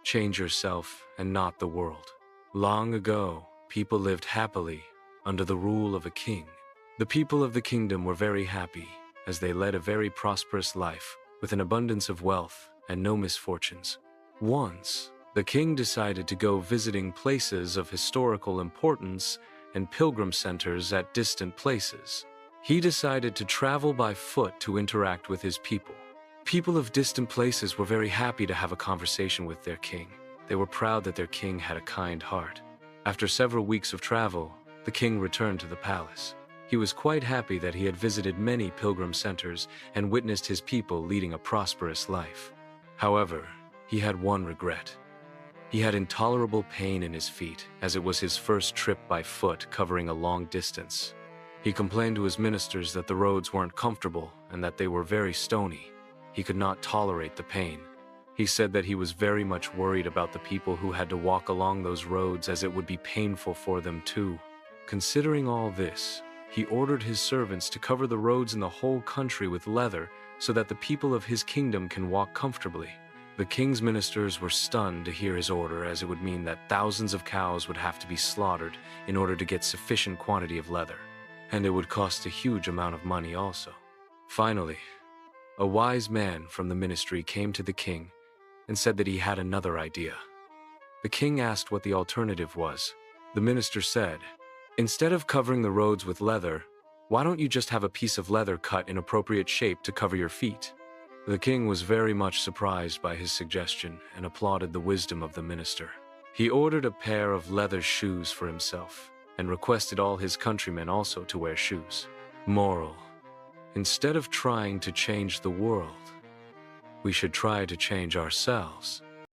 Change yourself and not the world. Long ago, people lived happily under the rule of a king. The people of the kingdom were very happy, as they led a very prosperous life, with an abundance of wealth and no misfortunes. Once, the king decided to go visiting places of historical importance and pilgrim centers at distant places. He decided to travel by foot to interact with his people. People of distant places were very happy to have a conversation with their king. They were proud that their king had a kind heart. After several weeks of travel, the king returned to the palace. He was quite happy that he had visited many pilgrim centers and witnessed his people leading a prosperous life. However, he had one regret. He had intolerable pain in his feet, as it was his first trip by foot covering a long distance. He complained to his ministers that the roads weren't comfortable and that they were very stony. He could not tolerate the pain. He said that he was very much worried about the people who had to walk along those roads, as it would be painful for them too. Considering all this, he ordered his servants to cover the roads in the whole country with leather so that the people of his kingdom can walk comfortably. The king's ministers were stunned to hear his order, as it would mean that thousands of cows would have to be slaughtered in order to get sufficient quantity of leather, and it would cost a huge amount of money also. Finally, a wise man from the ministry came to the king and said that he had another idea. The king asked what the alternative was. The minister said, "Instead of covering the roads with leather, why don't you just have a piece of leather cut in appropriate shape to cover your feet?" The king was very much surprised by his suggestion and applauded the wisdom of the minister. He ordered a pair of leather shoes for himself and requested all his countrymen also to wear shoes. Moral: instead of trying to change the world, we should try to change ourselves.